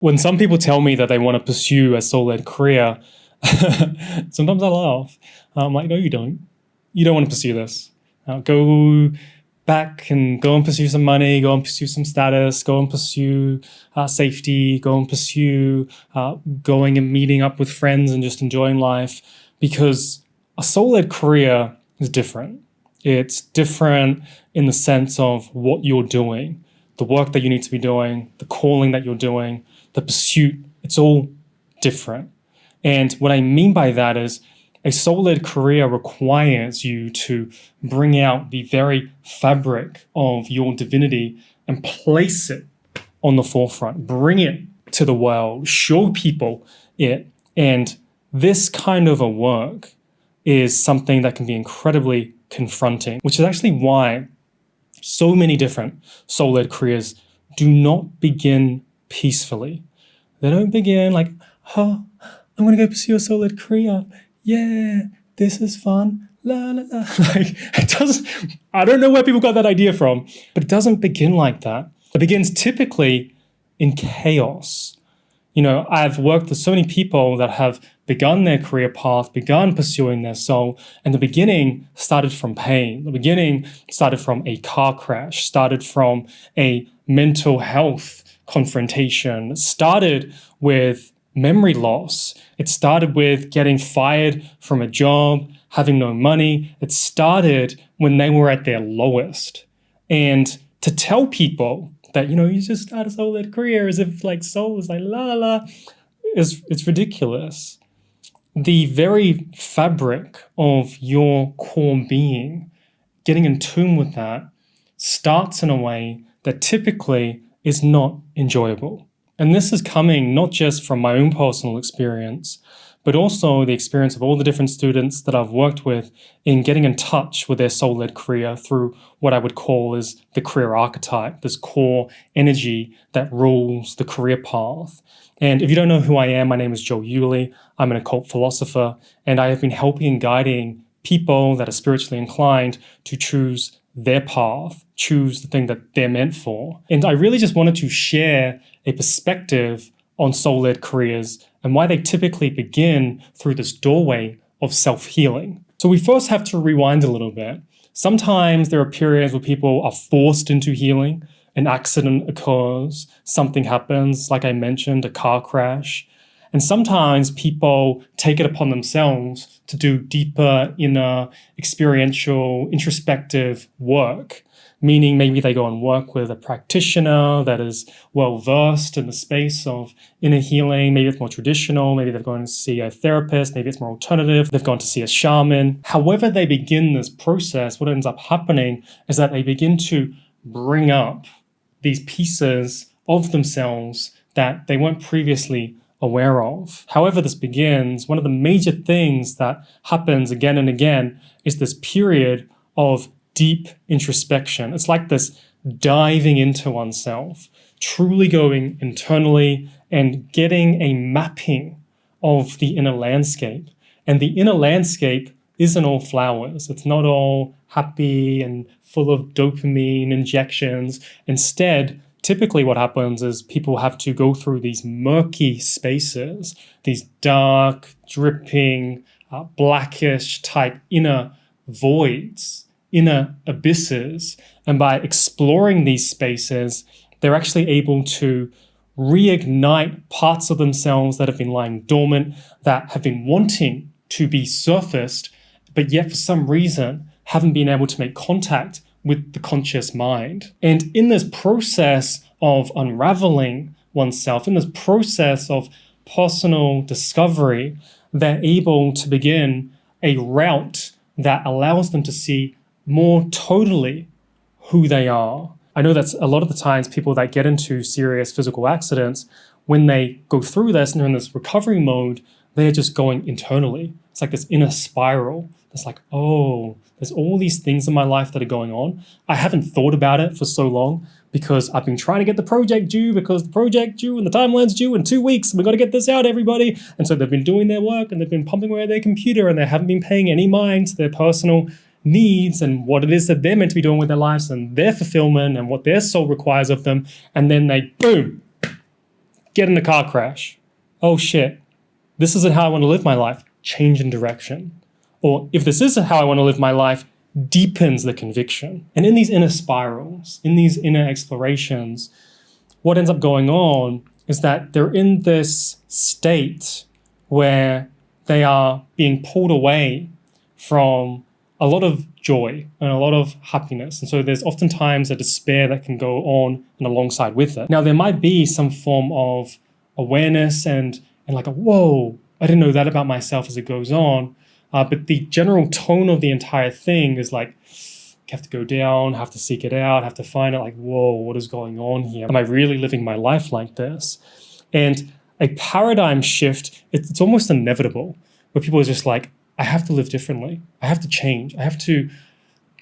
When some people tell me that they want to pursue a soul-led career, sometimes I laugh. I'm like, no, you don't. You don't want to pursue this. Go back and go and pursue some money, go and pursue some status, go and pursue safety, go and pursue going and meeting up with friends and just enjoying life. Because a soul-led career is different. It's different in the sense of what you're doing, the work that you need to be doing, the calling that you're doing, the pursuit. It's all different. And what I mean by that is a soul-led career requires you to bring out the very fabric of your divinity and place it on the forefront, bring it to the world, show people it. And this kind of a work is something that can be incredibly confronting, which is actually why so many different soul-led careers do not begin peacefully. They don't begin like, oh, I'm going to go pursue a soul-led career. Yeah, this is fun. La, la, la. Like, it doesn't, I don't know where people got that idea from, but it doesn't begin like that. It begins typically in chaos. You know, I've worked with so many people that have begun their career path, begun pursuing their soul, and the beginning started from pain. The beginning started from a car crash, started from a mental health confrontation, started with memory loss. It started with getting fired from a job, having no money. It started when they were at their lowest. And to tell people that, you know, you just start a soul-led career as if like soul is like la la la, it's ridiculous. The very fabric of your core being, getting in tune with that, starts in a way that typically is not enjoyable. And this is coming not just from my own personal experience, but also the experience of all the different students that I've worked with in getting in touch with their soul-led career through what I would call is the career archetype, this core energy that rules the career path. And if you don't know who I am, my name is Uili. I'm an occult philosopher, and I have been helping and guiding people that are spiritually inclined to choose their path, choose the thing that they're meant for. And I really just wanted to share a perspective on soul-led careers and why they typically begin through this doorway of self-healing. So we first have to rewind a little bit. Sometimes there are periods where people are forced into healing. An accident occurs, something happens, like I mentioned, a car crash. And sometimes people take it upon themselves to do deeper, inner, experiential, introspective work, meaning maybe they go and work with a practitioner that is well-versed in the space of inner healing. Maybe it's more traditional. Maybe they've gone to see a therapist. Maybe it's more alternative. They've gone to see a shaman. However they begin this process, what ends up happening is that they begin to bring up these pieces of themselves that they weren't previously aware of. However this begins, one of the major things that happens again and again is this period of deep introspection. It's like this diving into oneself, truly going internally and getting a mapping of the inner landscape. And the inner landscape isn't all flowers. It's not all happy and full of dopamine injections. Instead, typically what happens is people have to go through these murky spaces, these dark, dripping, blackish type inner voids, inner abysses. And by exploring these spaces, they're actually able to reignite parts of themselves that have been lying dormant, that have been wanting to be surfaced, but yet for some reason haven't been able to make contact with the conscious mind. And in this process of unraveling oneself, in this process of personal discovery, they're able to begin a route that allows them to see more totally who they are. I know that's a lot of the times people that get into serious physical accidents, when they go through this and they're in this recovery mode, they're just going internally. It's like this inner spiral. It's like, oh, there's all these things in my life that are going on. I haven't thought about it for so long because I've been trying to get the project due because the project due and the timeline's due in 2 weeks and we've got to get this out, everybody. And so they've been doing their work and they've been pumping away their computer and they haven't been paying any mind to their personal needs and what it is that they're meant to be doing with their lives and their fulfillment and what their soul requires of them. And then they, boom, get in a car crash. Oh shit, this isn't how I want to live my life. Change in direction. Or if this is how I want to live my life, deepens the conviction. And in these inner spirals, in these inner explorations, what ends up going on is that they're in this state where they are being pulled away from a lot of joy and a lot of happiness. And so there's oftentimes a despair that can go on and alongside with it. Now, there might be some form of awareness and like a, whoa, I didn't know that about myself as it goes on. But the general tone of the entire thing is like, you have to go down, have to seek it out, have to find it, like, whoa, what is going on here? Am I really living my life like this? And a paradigm shift, it's almost inevitable, where people are just like, I have to live differently. I have to change. I have to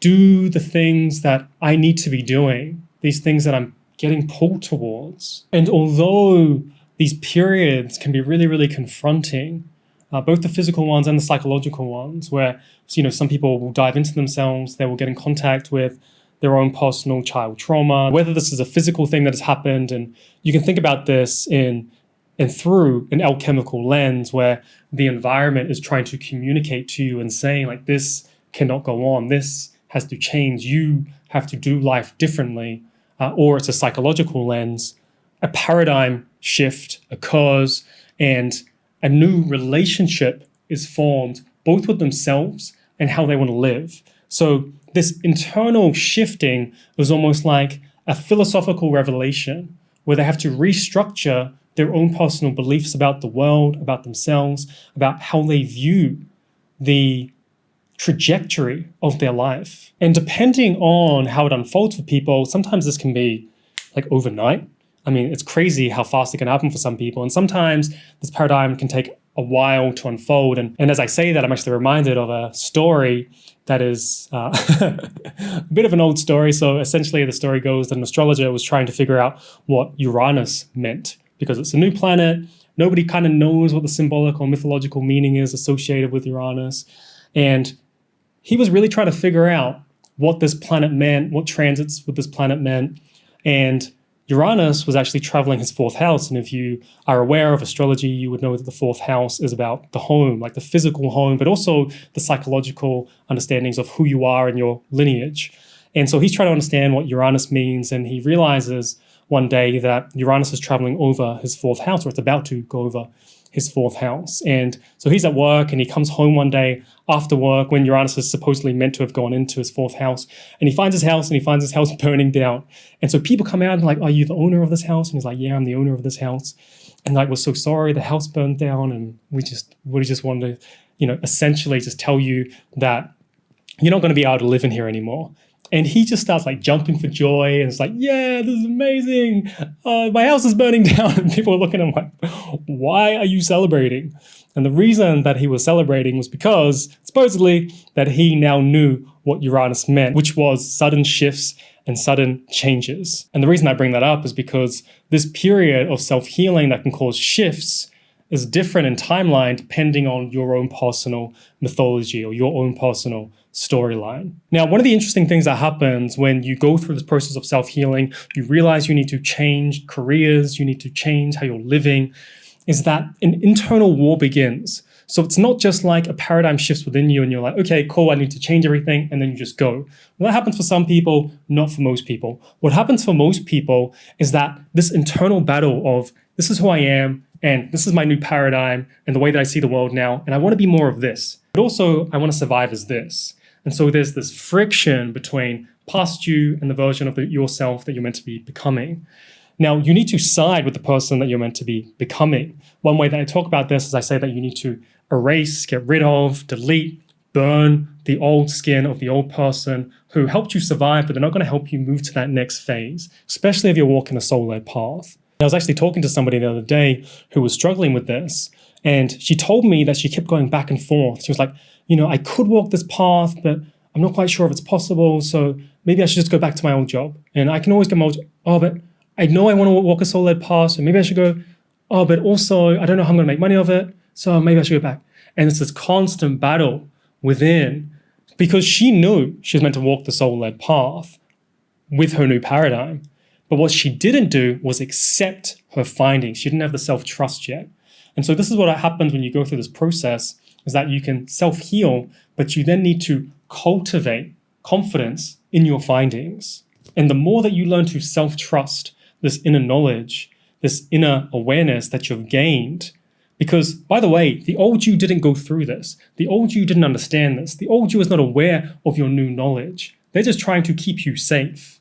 do the things that I need to be doing, these things that I'm getting pulled towards. And although these periods can be really, really confronting, both the physical ones and the psychological ones, where some people will dive into themselves, they will get in contact with their own personal child trauma, whether this is a physical thing that has happened. And you can think about this in through an alchemical lens, where the environment is trying to communicate to you and saying, like, this cannot go on, this has to change, you have to do life differently. Or it's a psychological lens, a paradigm shift occurs and a new relationship is formed, both with themselves and how they want to live. So this internal shifting was almost like a philosophical revelation, where they have to restructure their own personal beliefs about the world, about themselves, about how they view the trajectory of their life. And depending on how it unfolds for people, sometimes this can be like overnight. I mean, it's crazy how fast it can happen for some people. And sometimes this paradigm can take a while to unfold. And as I say that, I'm actually reminded of a story that is a bit of an old story. So essentially the story goes that an astrologer was trying to figure out what Uranus meant, because it's a new planet. Nobody kind of knows what the symbolic or mythological meaning is associated with Uranus. And he was really trying to figure out what this planet meant, what transits with this planet meant. And Uranus was actually traveling his fourth house. And if you are aware of astrology, you would know that the fourth house is about the home, like the physical home, but also the psychological understandings of who you are and your lineage. And so he's trying to understand what Uranus means. And he realizes one day that Uranus is traveling over his fourth house, or it's about to go over his fourth house. And so he's at work and he comes home one day after work when Uranus is supposedly meant to have gone into his fourth house. And he finds his house burning down. And so people come out and like, are you the owner of this house? And he's like, yeah, I'm the owner of this house. And like, we're so sorry, the house burned down. And we just wanted to, essentially just tell you that you're not going to be able to live in here anymore. And he just starts like jumping for joy, and it's like, yeah, this is amazing. My house is burning down. And people are looking at him like, why are you celebrating? And the reason that he was celebrating was because supposedly that he now knew what Uranus meant, which was sudden shifts and sudden changes. And the reason I bring that up is because this period of self-healing that can cause shifts is different in timeline depending on your own personal mythology or your own personal storyline. Now, one of the interesting things that happens when you go through this process of self-healing, you realize you need to change careers, you need to change how you're living, is that an internal war begins. So it's not just like a paradigm shifts within you and you're like, okay, cool, I need to change everything, and then you just go. Well, that happens for some people, not for most people. What happens for most people is that this internal battle of this is who I am, and this is my new paradigm and the way that I see the world now, and I want to be more of this, but also I want to survive as this. And so there's this friction between past you and the version of yourself that you're meant to be becoming. Now, you need to side with the person that you're meant to be becoming. One way that I talk about this is I say that you need to erase, get rid of, delete, burn the old skin of the old person who helped you survive, but they're not going to help you move to that next phase, especially if you're walking a soul-led path. I was actually talking to somebody the other day who was struggling with this, and she told me that she kept going back and forth. She was like, I could walk this path, but I'm not quite sure if it's possible, so maybe I should just go back to my old job. And I can always go, but I know I want to walk a soul-led path, so maybe I should go, but also I don't know how I'm going to make money of it, so maybe I should go back. And it's this constant battle within, because she knew she was meant to walk the soul-led path with her new paradigm. But what she didn't do was accept her findings. She didn't have the self-trust yet. And so this is what happens when you go through this process, is that you can self-heal, but you then need to cultivate confidence in your findings. And the more that you learn to self-trust this inner knowledge, this inner awareness that you've gained, because, by the way, the old you didn't go through this. The old you didn't understand this. The old you is not aware of your new knowledge. They're just trying to keep you safe.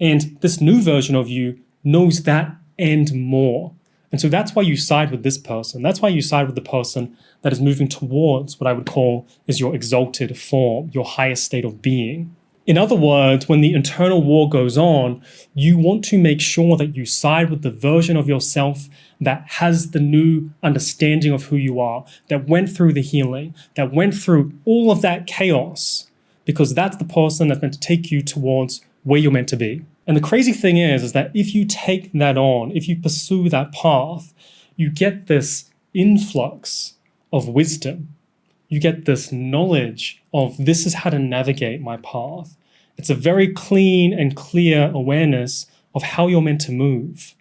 And this new version of you knows that and more. And so that's why you side with this person. That's why you side with the person that is moving towards what I would call is your exalted form, your highest state of being. In other words, when the internal war goes on, you want to make sure that you side with the version of yourself that has the new understanding of who you are, that went through the healing, that went through all of that chaos, because that's the person that's meant to take you towards where you're meant to be. And the crazy thing is that if you take that on, if you pursue that path, you get this influx of wisdom. You get this knowledge of this is how to navigate my path. It's a very clean and clear awareness of how you're meant to move.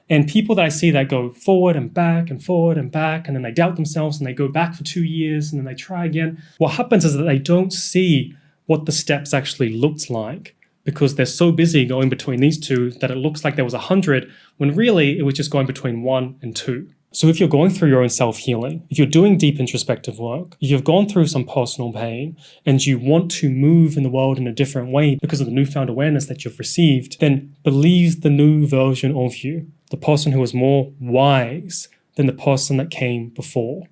And people that I see that go forward and back and forward and back, and then they doubt themselves and they go back for 2 years and then they try again. What happens is that they don't see what the steps actually looked like, because they're so busy going between these two that it looks like there was 100, when really it was just going between 1 and 2. So if you're going through your own self-healing, if you're doing deep introspective work, if you've gone through some personal pain and you want to move in the world in a different way because of the newfound awareness that you've received, then believe the new version of you, the person who is more wise than the person that came before.